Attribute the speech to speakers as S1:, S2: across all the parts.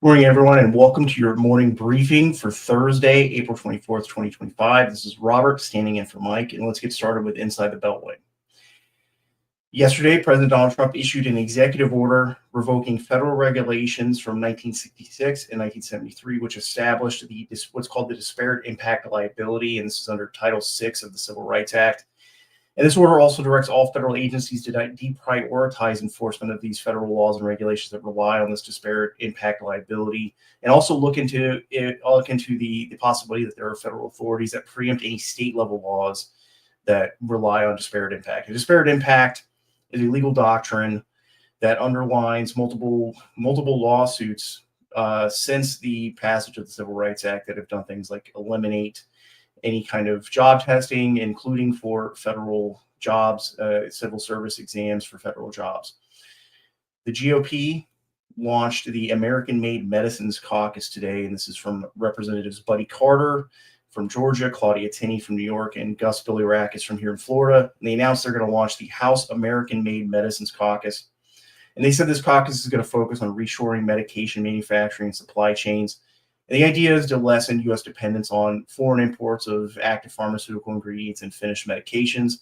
S1: Morning, everyone, and welcome to your morning briefing for Thursday, April 24th, 2025. This is Robert standing in for Mike, and let's get started with Inside the Beltway. Yesterday, President Donald Trump issued an executive order revoking federal regulations from 1966 and 1973, which established what's called the disparate impact liability, and this is under Title VI of the Civil Rights Act. And this order also directs all federal agencies to deprioritize enforcement of these federal laws and regulations that rely on this disparate impact liability, and also look into the possibility that there are federal authorities that preempt any state level laws that rely on disparate impact. A disparate impact is a legal doctrine that underlines multiple lawsuits since the passage of the Civil Rights Act that have done things like eliminate any kind of job testing, including for federal jobs, civil service exams for federal jobs. The GOP launched the American Made Medicines Caucus today, and this is from Representatives Buddy Carter from Georgia, Claudia Tenney from New York, and Gus Bilirakis from here in Florida. And they announced they're going to launch the House American Made Medicines Caucus. And they said this caucus is going to focus on reshoring medication manufacturing and supply chains. The idea is to lessen U.S. dependence on foreign imports of active pharmaceutical ingredients and finished medications,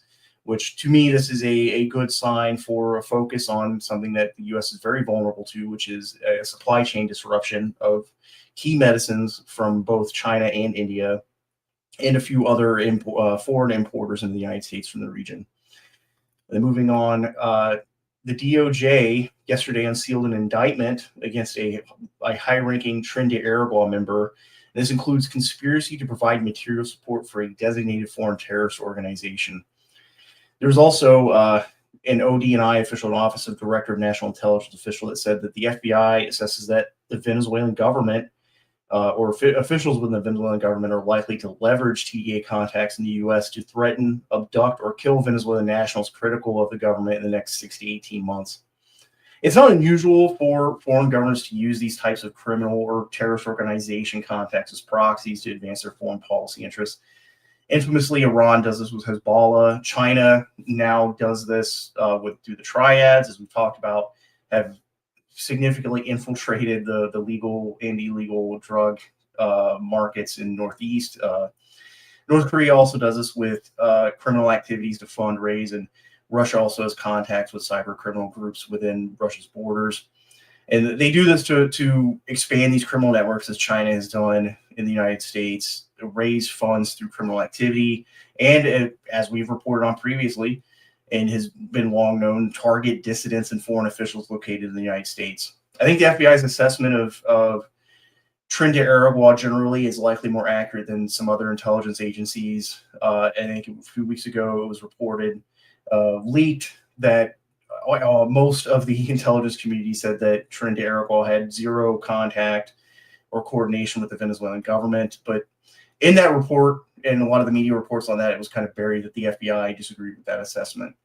S1: which to me, this is a good sign for a focus on something that the U.S. is very vulnerable to, which is a supply chain disruption of key medicines from both China and India and a few other foreign importers into the United States from the region. And moving on, the DOJ yesterday unsealed an indictment against a high-ranking Trinidad Aragua member. This includes conspiracy to provide material support for a designated foreign terrorist organization. There's also an OD&I official, an Office of Director of National Intelligence official, that said that the FBI assesses that the Venezuelan government or officials within the Venezuelan government are likely to leverage TDA contacts in the U.S. to threaten, abduct, or kill Venezuelan nationals critical of the government in the next 6 to 18 months. It's not unusual for foreign governments to use these types of criminal or terrorist organization contacts as proxies to advance their foreign policy interests. Infamously, Iran does this with Hezbollah. China now does this through the triads, as we've talked about, have significantly infiltrated the legal and illegal drug markets in Northeast. North Korea also does this with criminal activities to fundraise, and Russia also has contacts with cyber criminal groups within Russia's borders. And they do this to expand these criminal networks, as China has done in the United States, to raise funds through criminal activity, and as we've reported on previously, and has been long known, target dissidents and foreign officials located in the United States. I think the FBI's assessment of Trinidad Aragua generally is likely more accurate than some other intelligence agencies. I think a few weeks ago it was reported, leaked, that most of the intelligence community said that Trinidad Aragua had zero contact or coordination with the Venezuelan government. But in that report, and a lot of the media reports on that, it was kind of buried that the FBI disagreed with that assessment.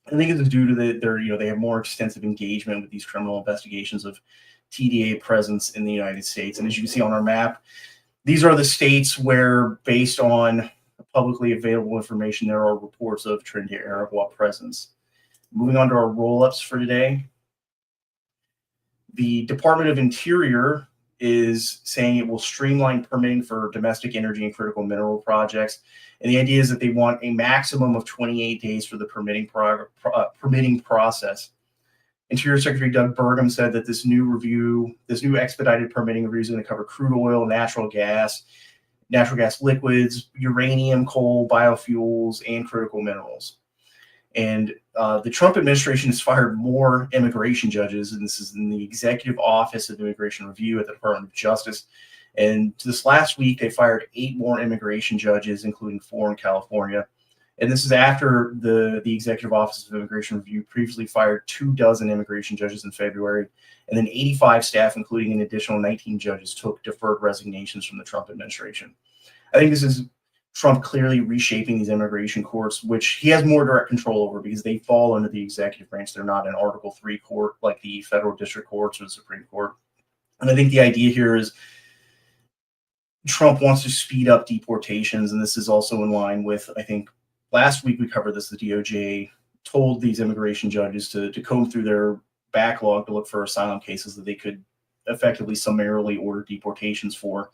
S1: I think it's due to they have more extensive engagement with these criminal investigations of TDA presence in the United States. And as you can see on our map, these are the states where, based on publicly available information, there are reports of Trinidad Aragua presence. Moving on to our roll-ups for today. The Department of Interior is saying it will streamline permitting for domestic energy and critical mineral projects. And the idea is that they want a maximum of 28 days for the permitting process. Interior Secretary Doug Burgum said that this new expedited permitting review is going to cover crude oil, natural gas liquids, uranium, coal, biofuels, and critical minerals. And the Trump administration has fired more immigration judges, and this is in the Executive Office of Immigration Review at the Department of Justice. And this last week, they fired 8 more immigration judges, including 4 in California. And this is after the Executive Office of Immigration Review previously fired 24 immigration judges in February, and then 85 staff, including an additional 19 judges, took deferred resignations from the Trump administration. I think this is Trump clearly reshaping these immigration courts, which he has more direct control over because they fall under the executive branch. They're not an Article III court like the federal district courts or the Supreme Court. And I think the idea here is Trump wants to speed up deportations, and this is also in line with, I think, last week we covered this, the DOJ told these immigration judges to comb through their backlog to look for asylum cases that they could effectively summarily ordered deportations for.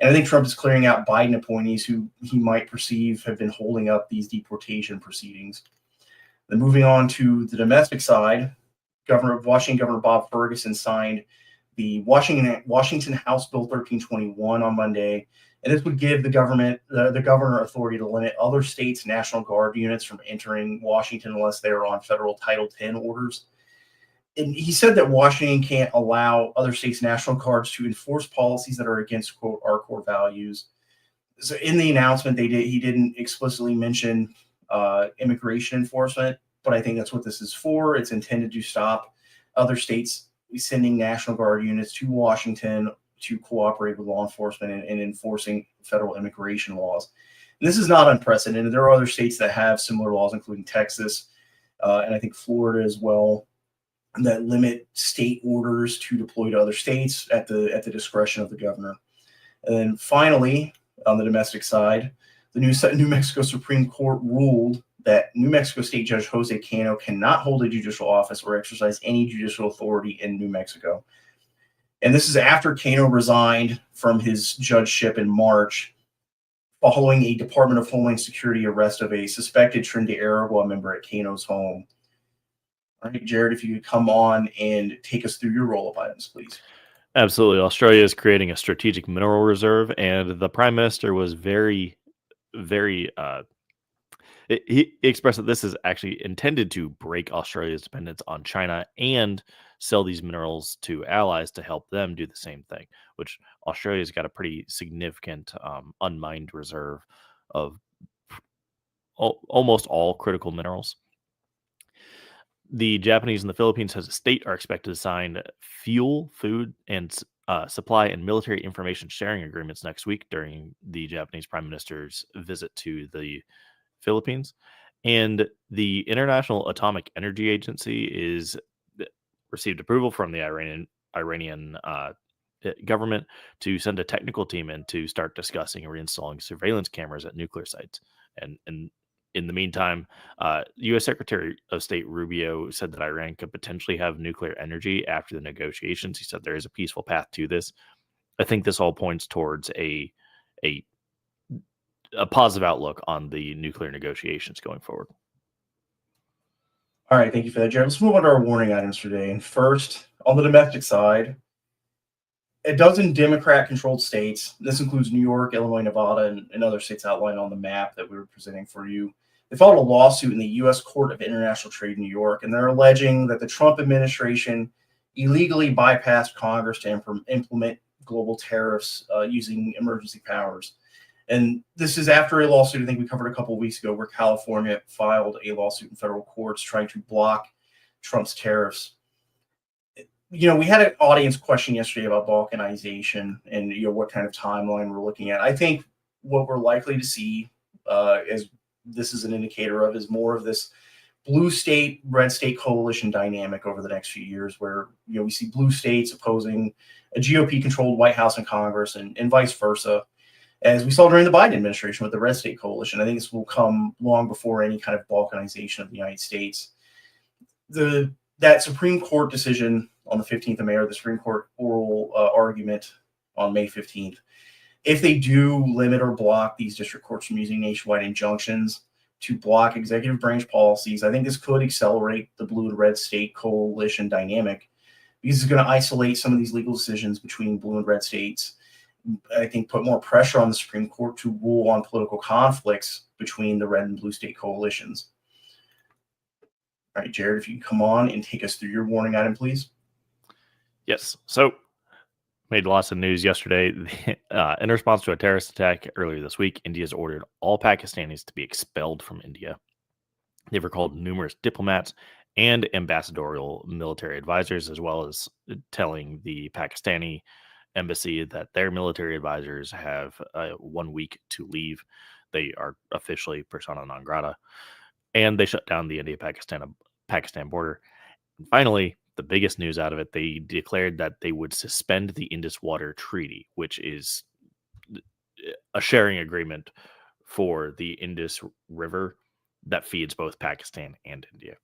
S1: And I think Trump is clearing out Biden appointees who he might perceive have been holding up these deportation proceedings. Then moving on to the domestic side, Washington Governor Bob Ferguson signed the Washington House Bill 1321 on Monday, and this would give the governor authority to limit other states' National Guard units from entering Washington unless they are on federal Title X orders. And he said that Washington can't allow other states' National Guards to enforce policies that are against, quote, our core values. So in the announcement, he didn't explicitly mention immigration enforcement, but I think that's what this is for. It's intended to stop other states sending National Guard units to Washington to cooperate with law enforcement in enforcing federal immigration laws. And this is not unprecedented. There are other states that have similar laws, including Texas and I think Florida as well, that limit state orders to deploy to other states at the discretion of the governor. And then finally, on the domestic side, the New Mexico Supreme Court ruled that New Mexico State Judge Jose Cano cannot hold a judicial office or exercise any judicial authority in New Mexico. And this is after Cano resigned from his judgeship in March following a Department of Homeland Security arrest of a suspected Tren de Aragua member at Cano's home. All right, Jared, if you could come on and take us through your roll-up items, please.
S2: Absolutely. Australia is creating a strategic mineral reserve, and the Prime Minister was very he expressed that this is actually intended to break Australia's dependence on China and sell these minerals to allies to help them do the same thing, which Australia's got a pretty significant unmined reserve of almost all critical minerals. The Japanese and the Philippines as a state are expected to sign fuel, food, and supply and military information sharing agreements next week during the Japanese Prime Minister's visit to the Philippines. And the International Atomic Energy Agency is received approval from the Iranian government to send a technical team in to start discussing reinstalling surveillance cameras at nuclear sites. And in the meantime, U.S. Secretary of State Rubio said that Iran could potentially have nuclear energy after the negotiations. He said there is a peaceful path to this. I think this all points towards a positive outlook on the nuclear negotiations going forward.
S1: All right, thank you for that, Jared. Let's move on to our warning items for today. And first, on the domestic side, a dozen Democrat-controlled states, this includes New York, Illinois, Nevada, and other states outlined on the map that we were presenting for you, they filed a lawsuit in the U.S. Court of International Trade in New York, and they're alleging that the Trump administration illegally bypassed Congress to implement global tariffs using emergency powers. And this is after a lawsuit I think we covered a couple of weeks ago where California filed a lawsuit in federal courts trying to block Trump's tariffs. You know, we had an audience question yesterday about balkanization and, you know, what kind of timeline we're looking at. I think what we're likely to see, as this is an indicator of, is more of this blue state, red state coalition dynamic over the next few years where, you know, we see blue states opposing a GOP-controlled White House and Congress and vice versa, as we saw during the Biden administration with the red state coalition. I think this will come long before any kind of balkanization of the United States. That Supreme Court decision on the 15th of May, or the Supreme Court oral argument on May 15th, if they do limit or block these district courts from using nationwide injunctions to block executive branch policies, I think this could accelerate the blue and red state coalition dynamic, because it's going to isolate some of these legal decisions between blue and red states. I think put more pressure on the Supreme Court to rule on political conflicts between the red and blue state coalitions. All right, Jared, if you can come on and take us through your warning item, please.
S2: Yes. So, made lots of news yesterday. In response to a terrorist attack earlier this week, India has ordered all Pakistanis to be expelled from India. They've recalled numerous diplomats and ambassadorial military advisors, as well as telling the Pakistani embassy that their military advisors have 1 week to leave. They are officially persona non grata, and they shut down the India-Pakistan border. And finally, the biggest news out of it, they declared that they would suspend the Indus Water Treaty, which is a sharing agreement for the Indus River that feeds both Pakistan and India.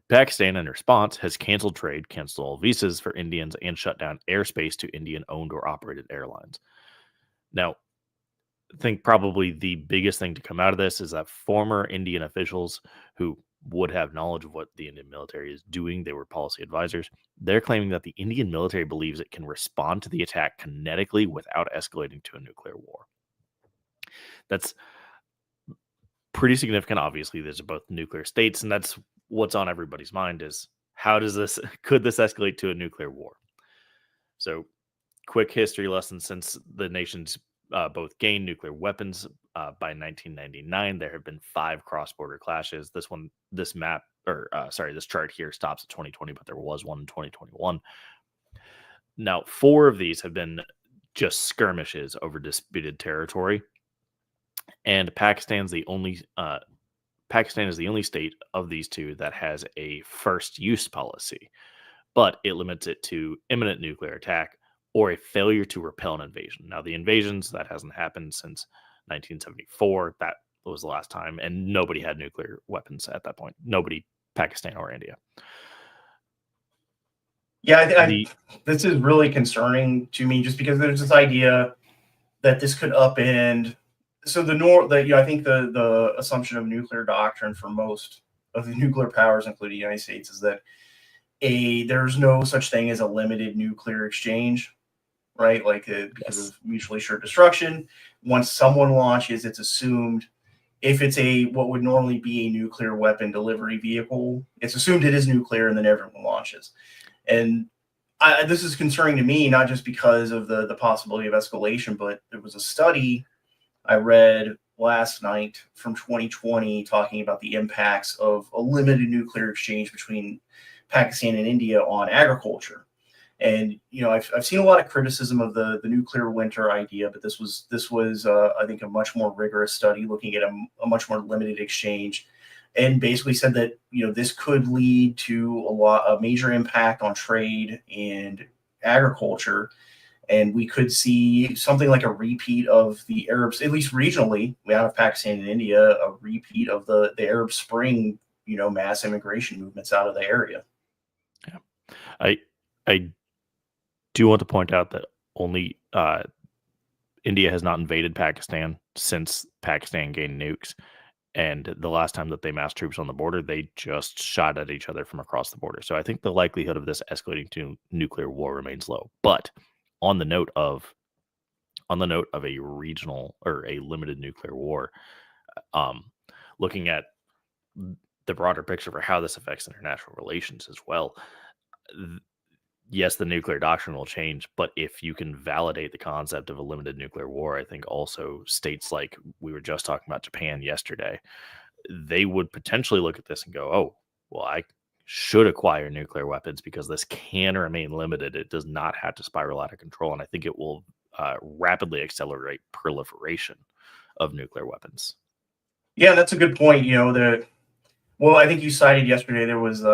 S2: Pakistan, in response, has canceled trade, canceled all visas for Indians, and shut down airspace to Indian-owned or operated airlines. Now, I think probably the biggest thing to come out of this is that former Indian officials who would have knowledge of what the Indian military is doing, they were policy advisors, they're claiming that the Indian military believes it can respond to the attack kinetically without escalating to a nuclear war. That's pretty significant. Obviously, there's both nuclear states, and that's what's on everybody's mind is could this escalate to a nuclear war? So, quick history lesson: since the nations both gained nuclear weapons by 1999, there have been 5 cross-border clashes. This chart here stops at 2020, but there was one in 2021. Now, 4 of these have been just skirmishes over disputed territory, and Pakistan is the only state of these 2 that has a first use policy, but it limits it to imminent nuclear attack or a failure to repel an invasion. Now, the invasions, that hasn't happened since 1974. That was the last time, and nobody had nuclear weapons at that point. Nobody, Pakistan or India.
S1: Yeah, this is really concerning to me just because there's this idea that this could upend. So I think the assumption of nuclear doctrine for most of the nuclear powers, including the United States, is that there's no such thing as a limited nuclear exchange, right? Like because of mutually assured destruction. Once someone launches, it's assumed if it's what would normally be a nuclear weapon delivery vehicle, it's assumed it is nuclear, and then everyone launches. And this is concerning to me, not just because of the possibility of escalation, but there was a study I read last night from 2020 talking about the impacts of a limited nuclear exchange between Pakistan and India on agriculture. And I've seen a lot of criticism of the nuclear winter idea, but this was I think a much more rigorous study looking at a much more limited exchange, and basically said that this could lead to a major impact on trade and agriculture, and we could see something like a repeat of the Arabs, at least regionally, out of Pakistan and India, a repeat of the Arab Spring, mass immigration movements out of the area.
S2: Yeah, I do want to point out that only India has not invaded Pakistan since Pakistan gained nukes. And the last time that they massed troops on the border, they just shot at each other from across the border. So I think the likelihood of this escalating to nuclear war remains low. But on the note of a regional or a limited nuclear war, looking at the broader picture for how this affects international relations as well. Yes, the nuclear doctrine will change, but if you can validate the concept of a limited nuclear war, I think also states like we were just talking about Japan yesterday, they would potentially look at this and go, oh, well, I should acquire nuclear weapons because this can remain limited. It does not have to spiral out of control. And I think it will rapidly accelerate proliferation of nuclear weapons.
S1: Yeah, that's a good point. I think you cited yesterday there was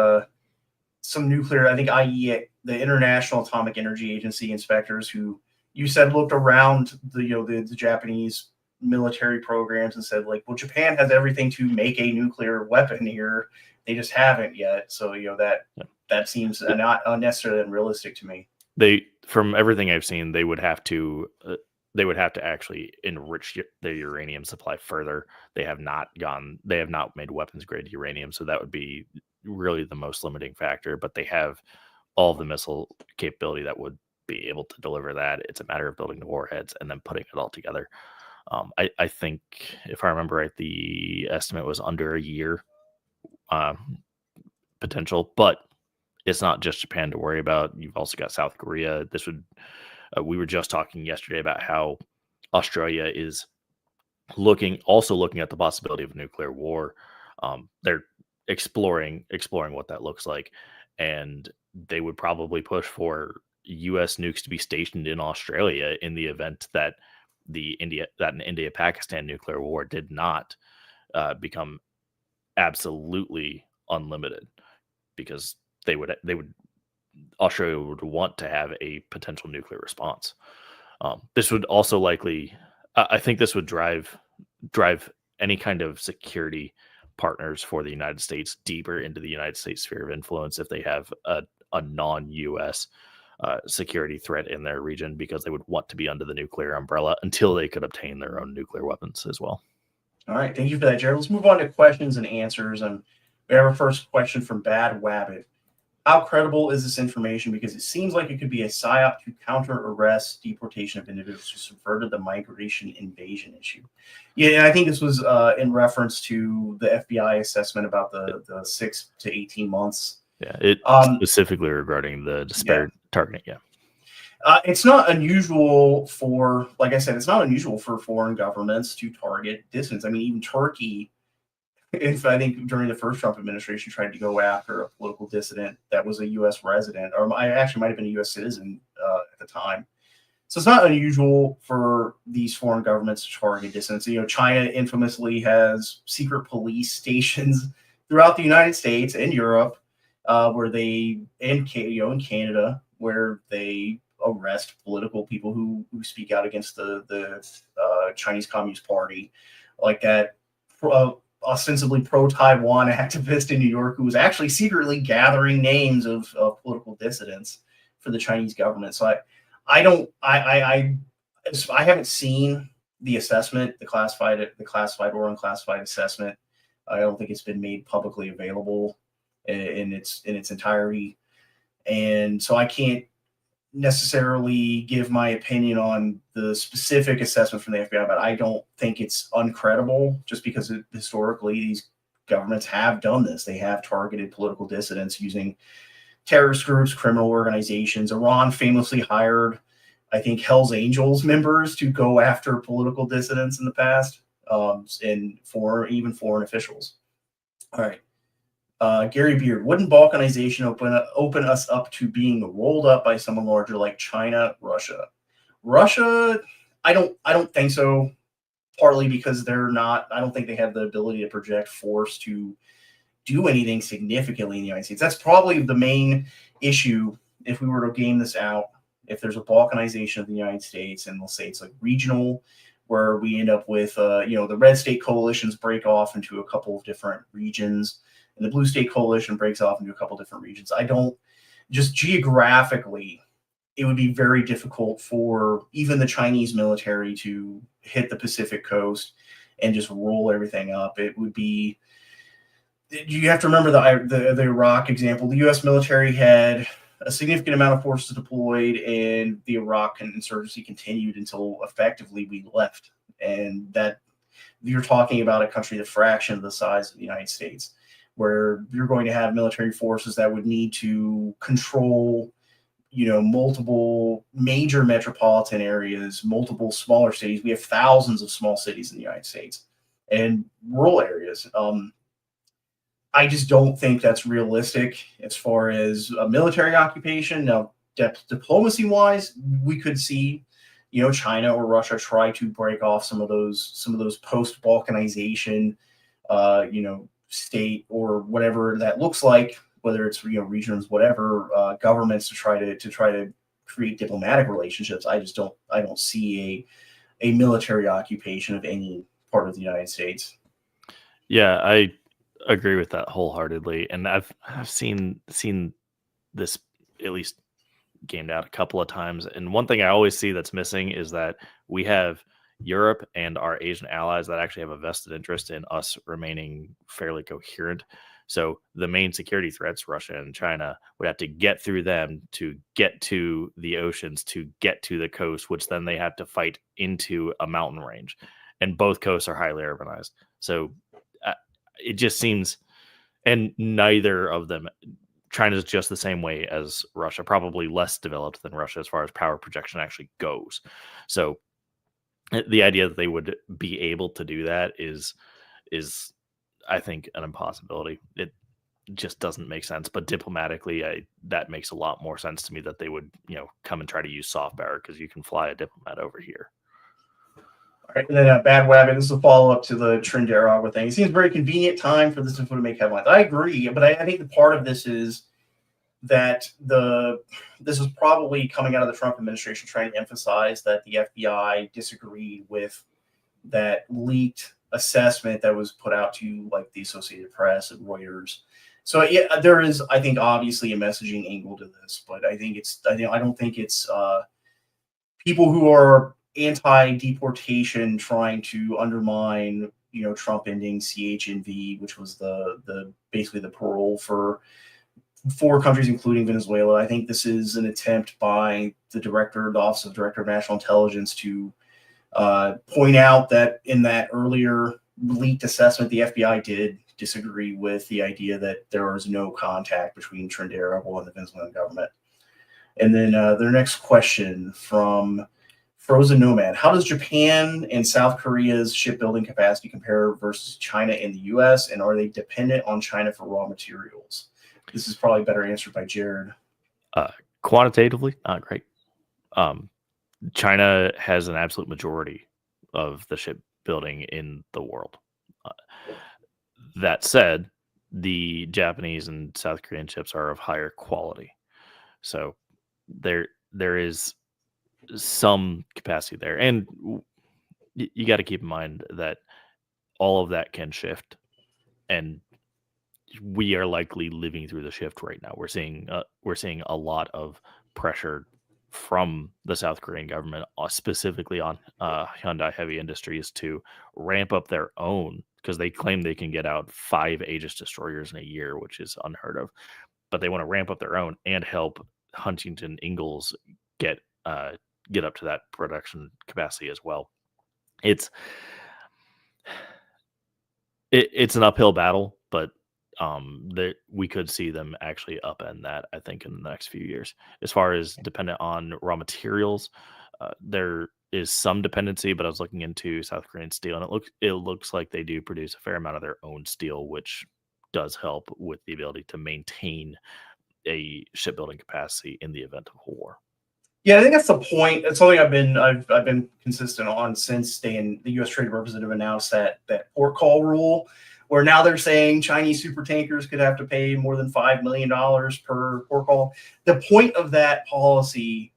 S1: some nuclear, I think IEA, the International Atomic Energy Agency inspectors, who you said looked around the Japanese military programs and said, like, well, Japan has everything to make a nuclear weapon here. They just haven't yet. So, that seems not unnecessarily unrealistic to me.
S2: From everything I've seen, they would have to actually enrich their uranium supply further. They have not made weapons grade uranium. So that would be really the most limiting factor, but they have all the missile capability that would be able to deliver that. It's a matter of building the warheads and then putting it all together. I think, if I remember right, the estimate was under a year potential, but it's not just Japan to worry about. You've also got South Korea. We were just talking yesterday about how Australia is looking at the possibility of nuclear war. They're exploring what that looks like, and they would probably push for U.S. nukes to be stationed in Australia in the event that an India-Pakistan nuclear war did not become absolutely unlimited, because Australia would want to have a potential nuclear response. This would also I think this would drive any kind of security partners for the United States deeper into the United States sphere of influence if they have a non-U.S. Security threat in their region, because they would want to be under the nuclear umbrella until they could obtain their own nuclear weapons as well.
S1: All right. Thank you for that, Jared. Let's move on to questions and answers. And we have our first question from Bad Wabbit. How credible is this information? Because it seems like it could be a psyop to counter arrest deportation of individuals who subverted the migration invasion issue. Yeah, and I think this was in reference to the FBI assessment about the 6 to 18 months.
S2: Yeah, it specifically regarding the disparate targeting. Yeah.
S1: It's not unusual for, like I said, it's not unusual for foreign governments to target dissidents. I mean, even Turkey, I think during the first Trump administration, tried to go after a political dissident that was a U.S. resident, or I actually might have been a U.S. citizen at the time. So it's not unusual for these foreign governments to target dissidents. You know, China infamously has secret police stations throughout the United States and Europe, where they, in Canada, where they arrest political people who speak out against the Chinese Communist Party, like that ostensibly pro-Taiwan activist in New York who was actually secretly gathering names of political dissidents for the Chinese government. So I haven't seen the assessment, the classified or unclassified assessment. I don't think it's been made publicly available in its entirety, and so I can't necessarily give my opinion on the specific assessment from the FBI, but I don't think it's uncredible, just because historically these governments have done this. They have targeted political dissidents using terrorist groups, criminal organizations. Iran famously hired, I think, Hell's Angels members to go after political dissidents in the past, and even foreign officials. All right. Gary Beard, wouldn't balkanization open us up to being rolled up by someone larger like China, Russia? I don't think so. Partly because I don't think they have the ability to project force to do anything significantly in the United States. That's probably the main issue if we were to game this out. If there's a balkanization of the United States, and we'll say it's like regional, where we end up with the red state coalitions break off into a couple of different regions, and the blue state coalition breaks off into a couple different regions. Just geographically, it would be very difficult for even the Chinese military to hit the Pacific coast and just roll everything up. It would be, you have to remember the Iraq example. The U.S. military had a significant amount of forces deployed, and the Iraq insurgency continued until effectively we left. And that, you're talking about a country the fraction of the size of the United States, where you're going to have military forces that would need to control, multiple major metropolitan areas, multiple smaller cities. We have thousands of small cities in the United States and rural areas. I just don't think that's realistic as far as a military occupation. Now, diplomacy-wise, we could see, China or Russia try to break off some of those post-Balkanization, state or whatever that looks like, whether it's regions, whatever, governments to try to create diplomatic relationships. I don't see a military occupation of any part of the United States.
S2: Yeah, I agree with that wholeheartedly, and I've seen this at least gamed out a couple of times. And one thing I always see that's missing is that we have Europe and our Asian allies that actually have a vested interest in us remaining fairly coherent. So the main security threats, Russia and China, would have to get through them to get to the oceans, to get to the coast, which then they have to fight into a mountain range. And both coasts are highly urbanized. So it just seems, and neither of them, China's just the same way as Russia, probably less developed than Russia as far as power projection actually goes. So the idea that they would be able to do that is I think an impossibility. It just doesn't make sense. But diplomatically, that makes a lot more sense to me, that they would, come and try to use soft power, because you can fly a diplomat over here.
S1: All right, and then Bad Wabbit, this is a follow-up to the Trinidad thing. It seems a very convenient time for this info to make headlines. I agree, but I think the part of this is that this is probably coming out of the Trump administration trying to emphasize that the FBI disagreed with that leaked assessment that was put out to like the Associated Press and Reuters. So yeah, there is, I think, obviously a messaging angle to this, but I don't think it's people who are anti-deportation trying to undermine, Trump ending CHNV, which was the basically the parole for 4 countries, including Venezuela. I think this is an attempt by the Office of Director of National Intelligence to point out that in that earlier leaked assessment, the FBI did disagree with the idea that there was no contact between Trinidad and the Venezuelan government. And then their next question from Frozen Nomad: how does Japan and South Korea's shipbuilding capacity compare versus China and the U.S., and are they dependent on China for raw materials? This is probably better answered by Jared.
S2: Quantitatively, not great. China has an absolute majority of the shipbuilding in the world. That said, the Japanese and South Korean ships are of higher quality. So there is some capacity there. And you got to keep in mind that all of that can shift. And we are likely living through the shift right now. We're seeing a lot of pressure from the South Korean government, specifically on Hyundai Heavy Industries, to ramp up their own, because they claim they can get out 5 Aegis destroyers in a year, which is unheard of. But they want to ramp up their own and help Huntington Ingalls get up to that production capacity as well. It's an uphill battle, but we could see them actually upend that, I think, in the next few years. As far as dependent on raw materials, there is some dependency, but I was looking into South Korean steel, and it looks like they do produce a fair amount of their own steel, which does help with the ability to maintain a shipbuilding capacity in the event of war.
S1: Yeah, I think that's the point. It's something I've been consistent on since the U.S. Trade Representative announced that port call rule, where now they're saying Chinese super tankers could have to pay more than $5 million per port call. The point of that policy,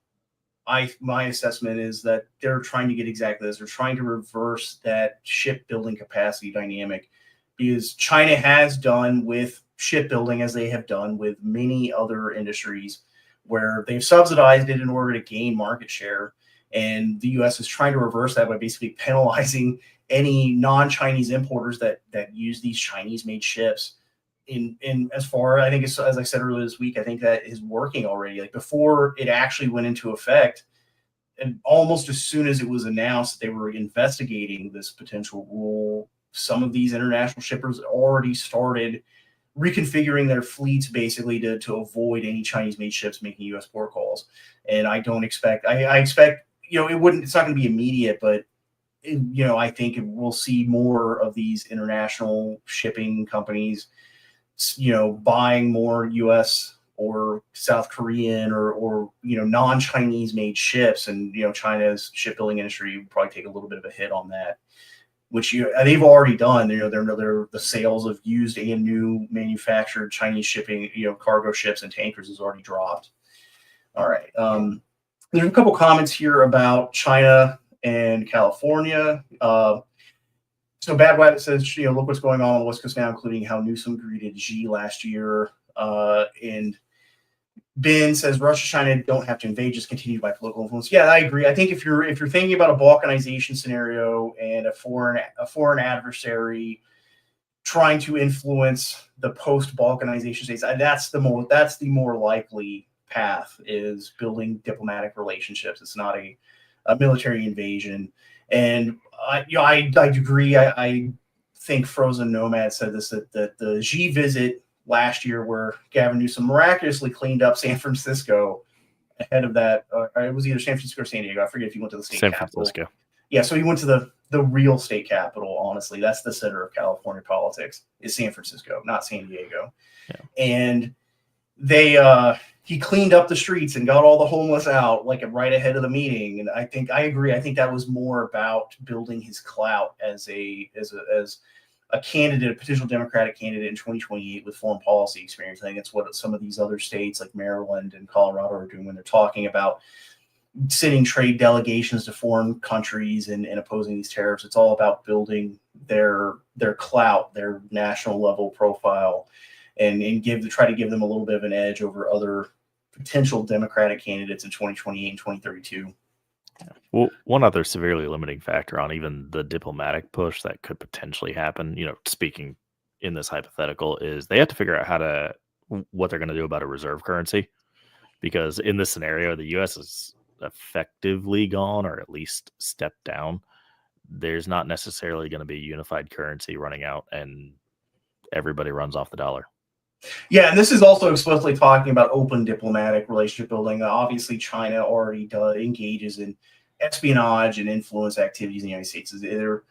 S1: my assessment is that they're trying to get exactly this. They're trying to reverse that shipbuilding capacity dynamic, because China has done with shipbuilding as they have done with many other industries, where they've subsidized it in order to gain market share. And the U.S. is trying to reverse that by basically penalizing any non-Chinese importers that use these Chinese-made ships. As far, I think, as I said earlier this week, I think that is working already. Like, before it actually went into effect, and almost as soon as it was announced that they were investigating this potential rule, some of these international shippers already started reconfiguring their fleets basically to avoid any Chinese-made ships making U.S. port calls. And I don't expect, I expect, it's not going to be immediate, but I think we'll see more of these international shipping companies, buying more U.S. or South Korean or non-Chinese made ships. And, China's shipbuilding industry would probably take a little bit of a hit on that, which they've already done. The sales of used and new manufactured Chinese shipping, cargo ships and tankers has already dropped. All right. There's a couple comments here about China and California. So Bad Wabbit says, look what's going on the West Coast now, including how Newsom greeted Xi last year. And Ben says Russia, China don't have to invade, just continue by political influence. Yeah, I agree. I think if you're thinking about a balkanization scenario and a foreign adversary trying to influence the post-balkanization states, that's the more likely path, is building diplomatic relationships. It's not a military invasion. And I agree. I think Frozen Nomad said this, that the Xi visit last year, where Gavin Newsom miraculously cleaned up San Francisco ahead of that. It was either San Francisco or San Diego. I forget if he went to the state capital. San Francisco. Yeah, so he went to the real state capital. Honestly, that's the center of California politics, is San Francisco, not San Diego. Yeah. And he cleaned up the streets and got all the homeless out like right ahead of the meeting. And I agree. I think that was more about building his clout as a candidate, a potential Democratic candidate in 2028 with foreign policy experience. I think that's what some of these other states like Maryland and Colorado are doing when they're talking about sending trade delegations to foreign countries and opposing these tariffs. It's all about building their clout, their national level profile, and try to give them a little bit of an edge over other potential Democratic candidates in 2028 and 2032.
S2: Well, one other severely limiting factor on even the diplomatic push that could potentially happen, speaking in this hypothetical, is they have to figure out what they're going to do about a reserve currency. Because in this scenario, the U.S. is effectively gone, or at least stepped down. There's not necessarily going to be a unified currency running out, and everybody runs off the dollar.
S1: Yeah, and this is also explicitly talking about open diplomatic relationship building. Obviously, China already engages in espionage and influence activities in the United States. They're,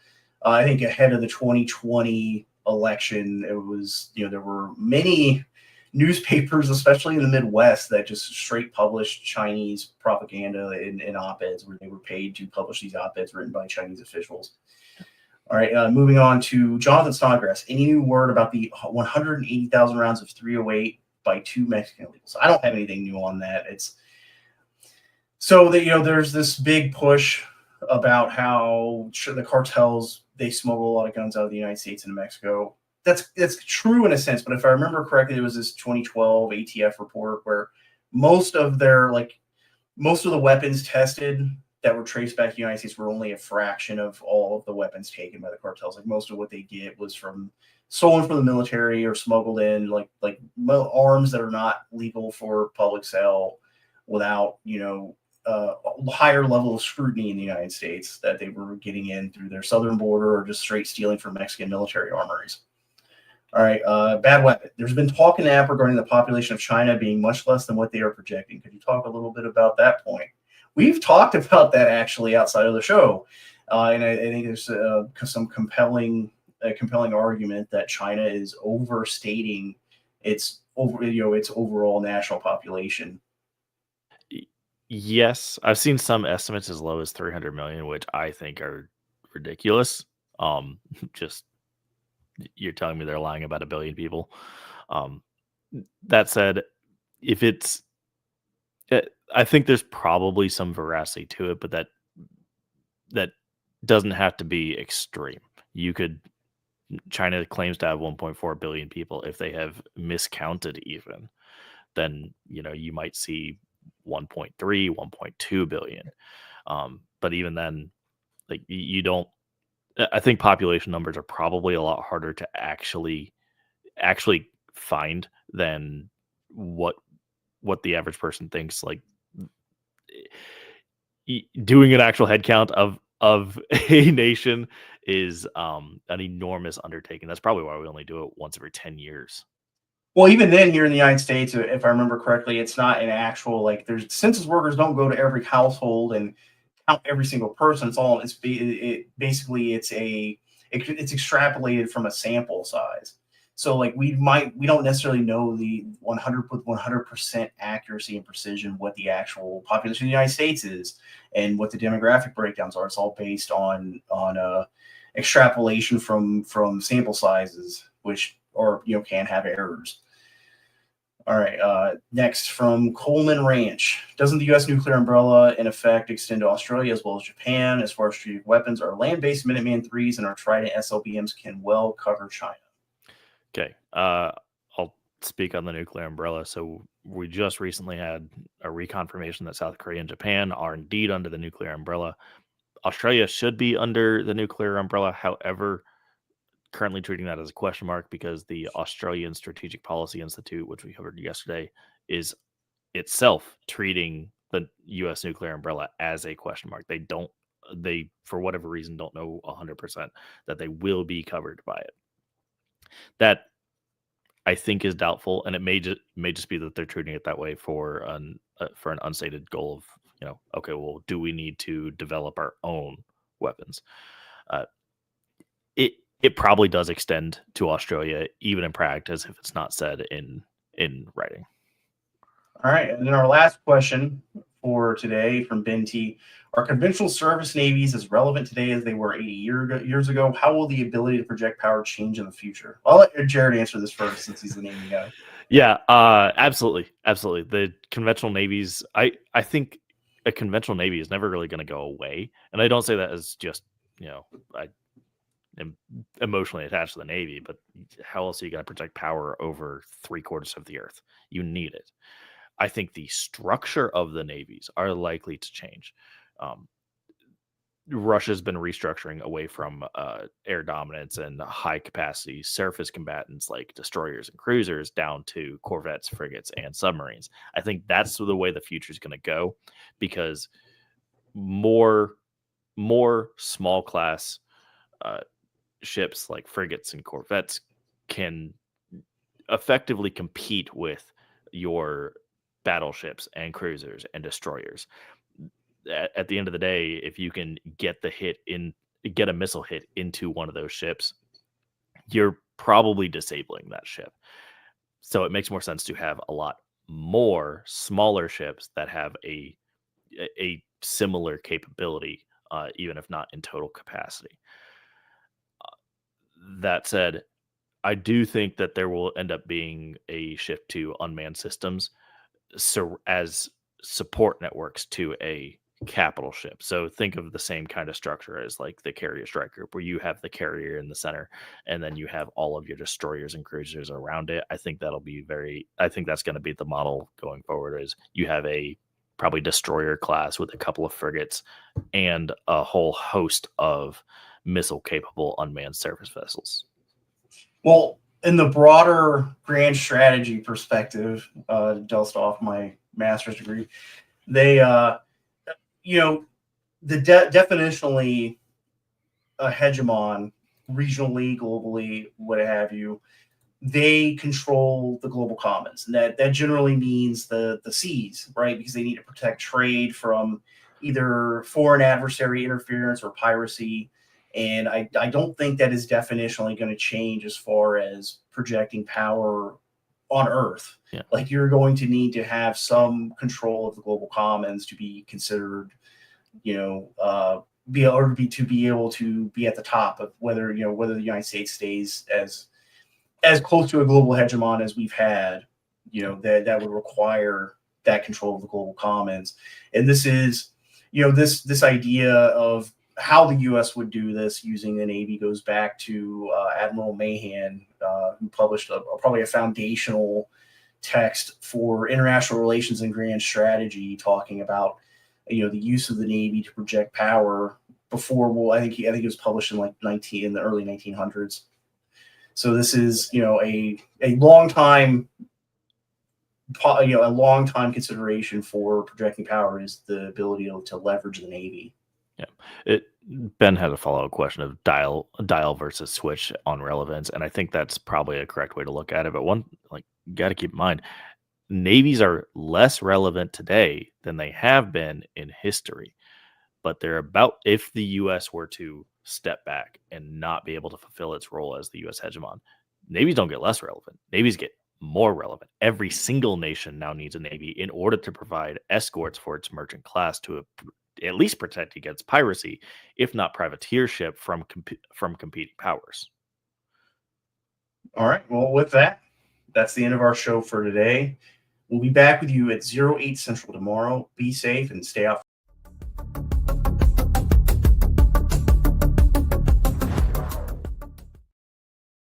S1: I think, ahead of the 2020 election, it was, there were many newspapers, especially in the Midwest, that just straight published Chinese propaganda in op-eds, where they were paid to publish these op-eds written by Chinese officials. All right, moving on to Jonathan Snodgrass. Any new word about the 180,000 rounds of .308 by 2 Mexican illegals? I don't have anything new on that. It's so that there's this big push about how the cartels, they smuggle a lot of guns out of the United States into Mexico. That's true in a sense, but if I remember correctly, there was this 2012 ATF report where most of the weapons tested that were traced back to the United States were only a fraction of all of the weapons taken by the cartels. Like, most of what they get was stolen from the military or smuggled in, like arms that are not legal for public sale without, a higher level of scrutiny in the United States, that they were getting in through their southern border or just straight stealing from Mexican military armories. All right, bad weapon. There's been talk in the app regarding the population of China being much less than what they are projecting. Could you talk a little bit about that point? We've talked about that actually outside of the show, and I think there's some compelling argument that China is overstating its overall national population.
S2: Yes, I've seen some estimates as low as 300 million, which I think are ridiculous. Just you're telling me they're lying about 1 billion people. That said, if it's, I think there's probably some veracity to it, but that doesn't have to be extreme. China claims to have 1.4 billion people. If they have miscounted even, then you might see 1.3, 1.2 billion. But even then, like, you don't. I think population numbers are probably a lot harder to actually find than what the average person thinks. Like, doing an actual head count of a nation is an enormous undertaking. That's probably why we only do it once every 10 years.
S1: Well, even then, here in the United States, if I remember correctly, it's not an actual, like, there's census workers don't go to every household and count every single person. It's basically it's extrapolated from a sample size. So, like, we don't necessarily know with 100% accuracy and precision what the actual population of the United States is and what the demographic breakdowns are. It's all based on extrapolation from sample sizes, which can have errors. All right. Next, from Coleman Ranch. Doesn't the U.S. nuclear umbrella, in effect, extend to Australia as well as Japan? As far as strategic weapons, our land-based Minuteman IIIs and our Trident SLBMs can well cover China.
S2: Okay. I'll speak on the nuclear umbrella. So we just recently had a reconfirmation that South Korea and Japan are indeed under the nuclear umbrella. Australia should be under the nuclear umbrella. However, currently treating that as a question mark because the Australian Strategic Policy Institute, which we covered yesterday, is itself treating the U.S. nuclear umbrella as a question mark. They for whatever reason don't know 100% that they will be covered by it. That, I think, is doubtful, and it may just be that they're treating it that way for an unstated goal of, okay, well, do we need to develop our own weapons? It probably does extend to Australia, even in practice, if it's not said in writing.
S1: All right, and then our last question for today from Ben T. Are conventional service navies as relevant today as they were 80 years ago? How will the ability to project power change in the future? I'll let Jared answer this first, since he's the Navy guy.
S2: Yeah, absolutely. The conventional navies, I think a conventional Navy is never really going to go away. And I don't say that as just, I am emotionally attached to the Navy, but how else are you going to protect power over 3/4 of the earth? You need it. I think the structure of the navies are likely to change. Um, Russia's been restructuring away from air dominance and high capacity surface combatants like destroyers and cruisers down to corvettes, frigates, and submarines. I think that's the way the future is going to go, because more small class uh, ships like frigates and corvettes can effectively compete with your battleships and cruisers and destroyers. At the end of the day, if you can get a missile hit into one of those ships, you're probably disabling that ship. So it makes more sense to have a lot more smaller ships that have a similar capability, even if not in total capacity. That said, I do think that there will end up being a shift to unmanned systems, so as support networks to a capital ship. So think of the same kind of structure as like the carrier strike group, where you have the carrier in the center and then you have all of your destroyers and cruisers around it. I think that's going to be the model going forward, is you have a probably destroyer class with a couple of frigates and a whole host of missile capable unmanned surface vessels.
S1: Well, in the broader grand strategy perspective, dust off my master's degree, they, definitionally a hegemon, regionally, globally, what have you, they control the global commons. And that generally means the seas, right? Because they need to protect trade from either foreign adversary interference or piracy. And I don't think that is definitionally going to change as far as projecting power on Earth.
S2: Yeah.
S1: Like, you're going to need to have some control of the global commons to be considered, to be able to be at the top of whether the United States stays as close to a global hegemon as we've had. That would require that control of the global commons. And this is, this idea of how the U.S. would do this using the Navy goes back to Admiral Mahan, who published probably a foundational text for international relations and grand strategy, talking about the use of the Navy to project power. Before, I think it was published in in the early 1900s. So this is a long time consideration for projecting power, is the ability to leverage the Navy.
S2: Yeah, Ben had a follow-up question of dial versus switch on relevance, and I think that's probably a correct way to look at it. But you got to keep in mind, navies are less relevant today than they have been in history. But if the U.S. were to step back and not be able to fulfill its role as the U.S. hegemon, navies don't get less relevant. Navies get more relevant. Every single nation now needs a navy in order to provide escorts for its merchant class to at least protect against piracy, if not privateership from competing powers.
S1: All right. Well, with that, that's the end of our show for today. We'll be back with you at 08 Central tomorrow. Be safe and stay out.